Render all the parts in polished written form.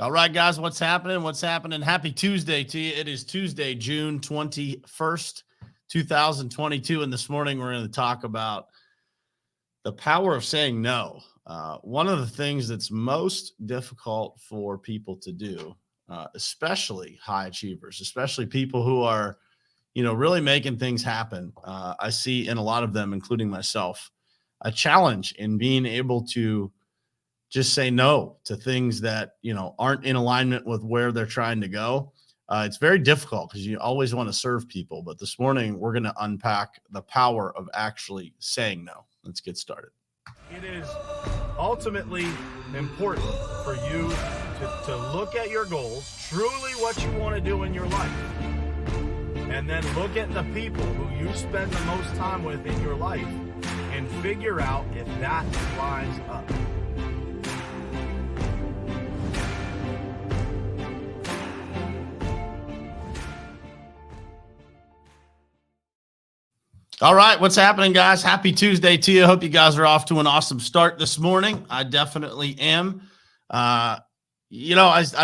All right, guys, what's happening? What's happening? Happy Tuesday to you. It is Tuesday, June 21st, 2022. And this morning, we're going to talk about the power of saying no. One of the things that's most difficult for people to do, especially high achievers, especially people who are, really making things happen. I see in a lot of them, including myself, a challenge in being able to just say no to things that aren't in alignment with where they're trying to go. It's very difficult because you always want to serve people, but this morning we're going to unpack the power of actually saying no. Let's get started. It is ultimately important for you to look at your goals, truly what you want to do in your life, and then look at the people who you spend the most time with in your life and figure out if that lines up. All right, what's happening, guys? Happy Tuesday to you. Hope you guys are off to an awesome start this morning. I definitely am. I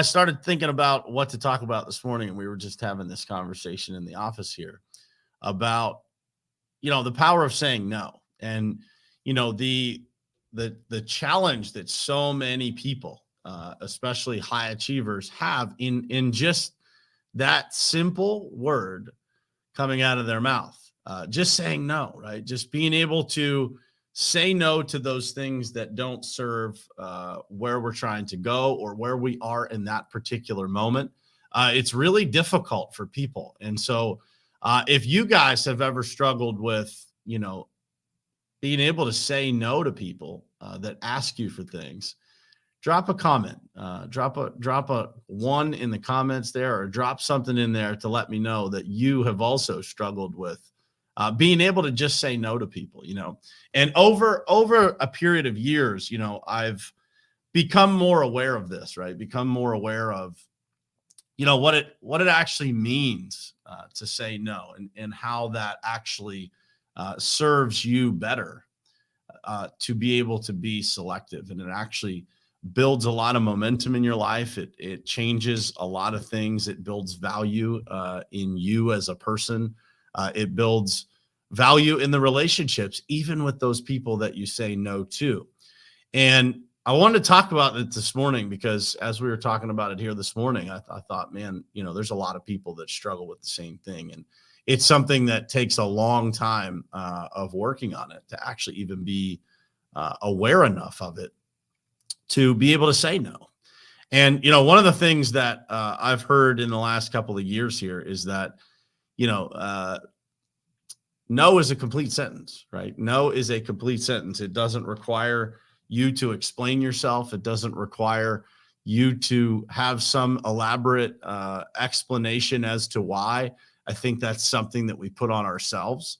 started thinking about what to talk about this morning, and we were just having this conversation in the office here about, the power of saying no, and the challenge that so many people, especially high achievers, have in just that simple word coming out of their mouth. Just saying no, right? Just being able to say no to those things that don't serve where we're trying to go or where we are in that particular moment. It's really difficult for people. And so if you guys have ever struggled with, being able to say no to people that ask you for things, drop a comment, drop a one in the comments there, or drop something in there to let me know that you have also struggled with being able to just say no to people, and over a period of years, I've become more aware of this, right? Become more aware of, what it actually means to say no, and how that actually serves you better to be able to be selective. And it actually builds a lot of momentum in your life. It changes a lot of things. It builds value in you as a person. It builds value in the relationships, even with those people that you say no to. And I wanted to talk about it this morning because as we were talking about it here this morning, I thought, man, there's a lot of people that struggle with the same thing. And it's something that takes a long time of working on it to actually even be aware enough of it to be able to say no. And, one of the things that I've heard in the last couple of years here is that, no is a complete sentence, right? No is a complete sentence. It doesn't require you to explain yourself. It doesn't require you to have some elaborate explanation as to why. I think that's something that we put on ourselves,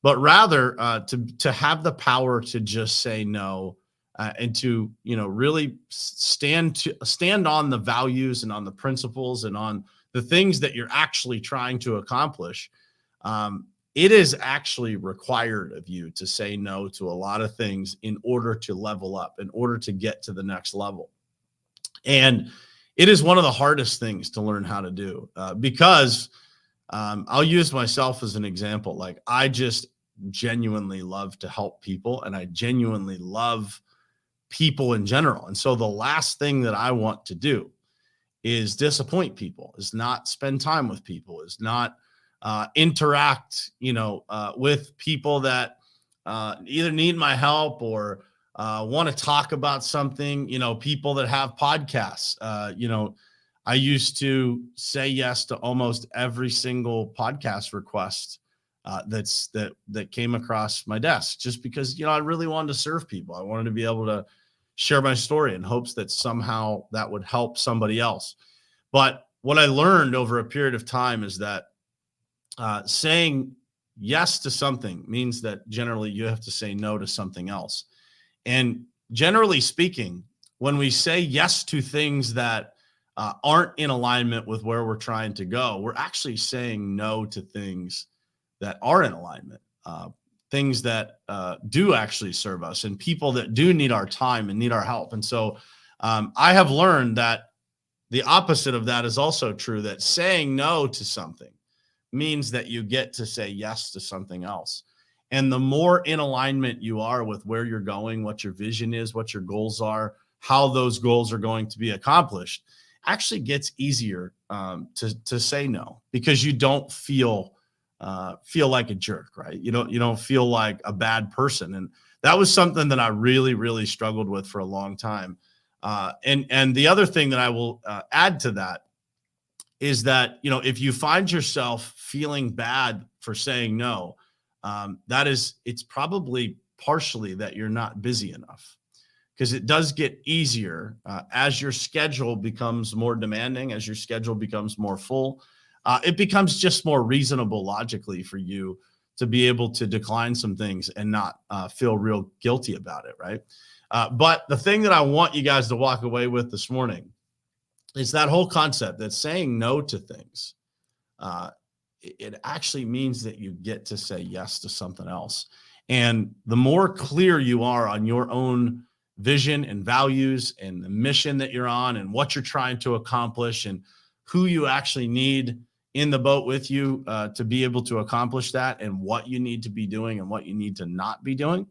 but rather to have the power to just say no and to, really stand on the values and on the principles and on the things that you're actually trying to accomplish. It is actually required of you to say no to a lot of things in order to level up, in order to get to the next level. And it is one of the hardest things to learn how to do because I'll use myself as an example. Like, I just genuinely love to help people, and I genuinely love people in general. And so the last thing that I want to do is disappoint people, is not spend time with people, is not interact, with people that either need my help or want to talk about something, people that have podcasts. I used to say yes to almost every single podcast request that came across my desk, just because, I really wanted to serve people. I wanted to be able to share my story in hopes that somehow that would help somebody else. But what I learned over a period of time is that saying yes to something means that generally you have to say no to something else. And generally speaking, when we say yes to things that aren't in alignment with where we're trying to go, we're actually saying no to things that are in alignment, things that do actually serve us, and people that do need our time and need our help. And so I have learned that the opposite of that is also true, that saying no to something means that you get to say yes to something else. And the more in alignment you are with where you're going, what your vision is, what your goals are, how those goals are going to be accomplished, actually gets easier to say no, because you don't feel like a jerk, right? You don't feel like a bad person. And that was something that I really, really struggled with for a long time. And the other thing that I will add to that is that, if you find yourself feeling bad for saying no, it's probably partially that you're not busy enough, because it does get easier as your schedule becomes more demanding, as your schedule becomes more full. It becomes just more reasonable logically for you to be able to decline some things and not feel real guilty about it, right? But the thing that I want you guys to walk away with this morning is that whole concept that saying no to things, it actually means that you get to say yes to something else. And the more clear you are on your own vision and values and the mission that you're on and what you're trying to accomplish and who you actually need in the boat with you to be able to accomplish that, and what you need to be doing and what you need to not be doing,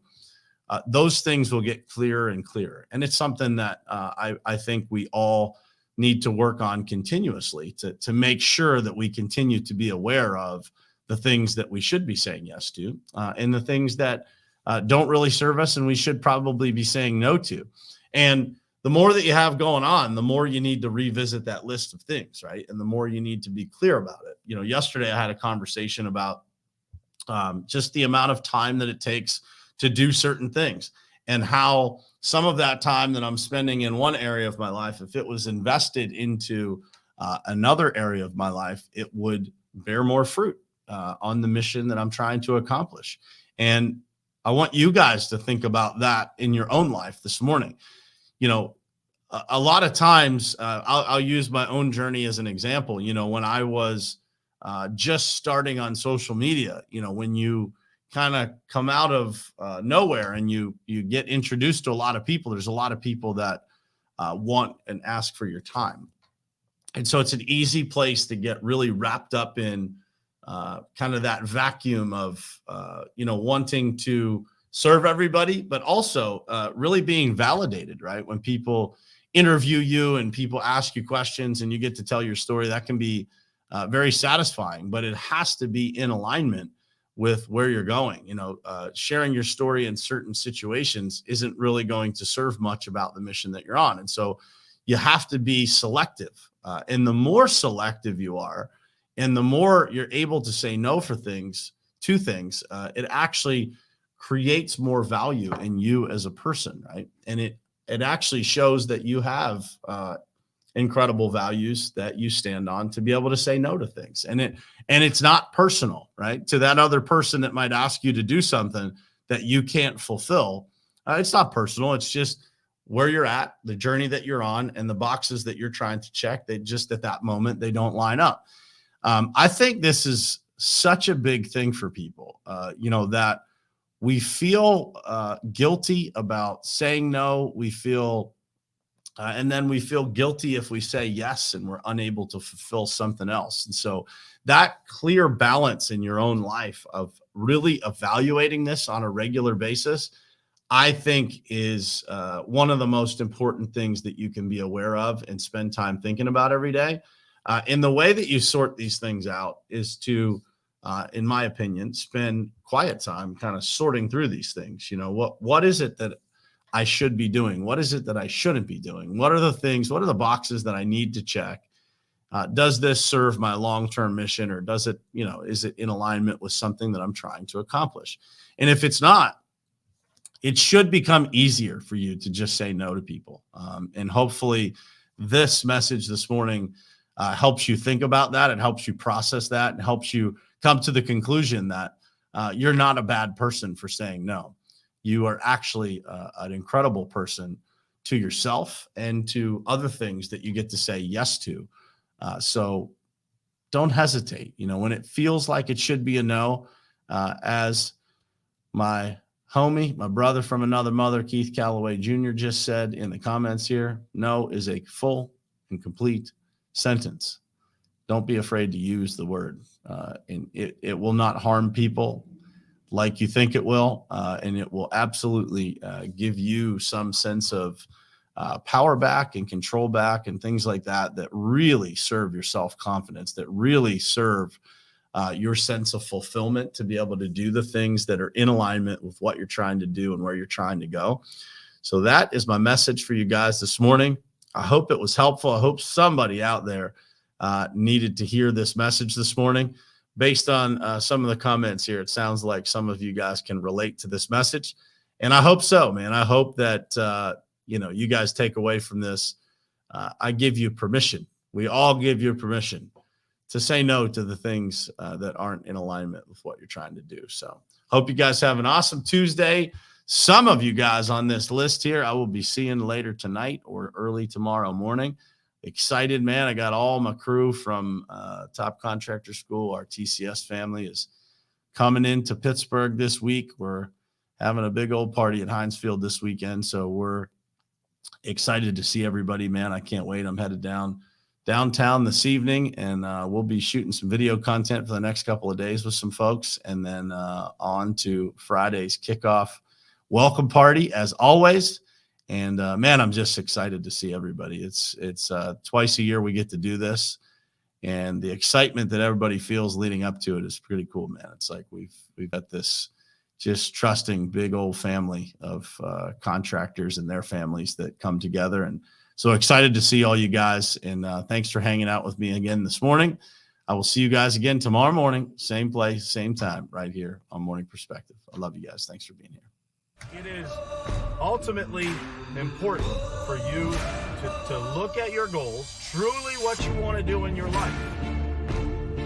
those things will get clearer and clearer. And it's something that I think we all need to work on continuously to make sure that we continue to be aware of the things that we should be saying yes to and the things that don't really serve us and we should probably be saying no to. And the more that you have going on, the more you need to revisit that list of things, right? And the more you need to be clear about it. Yesterday I had a conversation about just the amount of time that it takes to do certain things, and how some of that time that I'm spending in one area of my life, if it was invested into another area of my life, it would bear more fruit on the mission that I'm trying to accomplish. And I want you guys to think about that in your own life this morning. A lot of times, I'll use my own journey as an example. When I was just starting on social media, when you kind of come out of nowhere and you get introduced to a lot of people, there's a lot of people that want and ask for your time. And so it's an easy place to get really wrapped up in kind of that vacuum of, wanting to serve everybody, but also really being validated, right? When people interview you and people ask you questions and you get to tell your story, that can be very satisfying, but it has to be in alignment with where you're going. Sharing your story in certain situations isn't really going to serve much about the mission that you're on. And so you have to be selective. And the more selective you are, and the more you're able to say no to things, it actually creates more value in you as a person, right? And it actually shows that you have incredible values that you stand on to be able to say no to things. And it's not personal, right? To that other person that might ask you to do something that you can't fulfill, it's not personal. It's just where you're at, the journey that you're on, and the boxes that you're trying to check. They just, at that moment, they don't line up. I think this is such a big thing for people, that we feel guilty about saying no. We feel and then we feel guilty if we say yes and we're unable to fulfill something else. And so that clear balance in your own life of really evaluating this on a regular basis, I think is one of the most important things that you can be aware of and spend time thinking about every day. And the way that you sort these things out is to, in my opinion, spend quiet time kind of sorting through these things. What is it that I should be doing? What is it that I shouldn't be doing? What are the boxes that I need to check? Does this serve my long-term mission, or does it, is it in alignment with something that I'm trying to accomplish? And if it's not, it should become easier for you to just say no to people. And hopefully this message this morning helps you think about that. It helps you process that, and helps you come to the conclusion that you're not a bad person for saying no. You are actually an incredible person to yourself and to other things that you get to say yes to. So don't hesitate. When it feels like it should be a no, as my homie, my brother from another mother, Keith Calloway Jr., just said in the comments here, no is a full and complete sentence. Don't be afraid to use the word. And it will not harm people like you think it will. And it will absolutely give you some sense of power back and control back and things like that, that really serve your self-confidence, that really serve your sense of fulfillment to be able to do the things that are in alignment with what you're trying to do and where you're trying to go. So that is my message for you guys this morning. I hope it was helpful. I hope somebody out there needed to hear this message this morning. Based on some of the comments here, it sounds like some of you guys can relate to this message. And I hope so, man. I hope that, you guys take away from this. I give you permission. We all give you permission to say no to the things that aren't in alignment with what you're trying to do. So hope you guys have an awesome Tuesday. Some of you guys on this list here, I will be seeing later tonight or early tomorrow morning. Excited, man. I got all my crew from Top Contractor School. Our TCS family is coming into Pittsburgh this week. We're having a big old party at Heinz Field this weekend. So we're excited to see everybody, man. I can't wait. I'm headed downtown this evening, and we'll be shooting some video content for the next couple of days with some folks, and then on to Friday's kickoff welcome party as always. And man, I'm just excited to see everybody. It's twice a year we get to do this, and the excitement that everybody feels leading up to it is pretty cool, man. It's like we've got this just trusting big old family of contractors and their families that come together. And so excited to see all you guys. And thanks for hanging out with me again this morning. I will see you guys again tomorrow morning, same place, same time, right here on Morning Perspective. I love you guys. Thanks for being here. It is ultimately important for you to look at your goals, truly what you want to do in your life,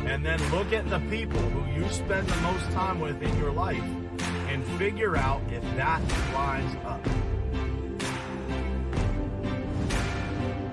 and then look at the people who you spend the most time with in your life and figure out if that lines up.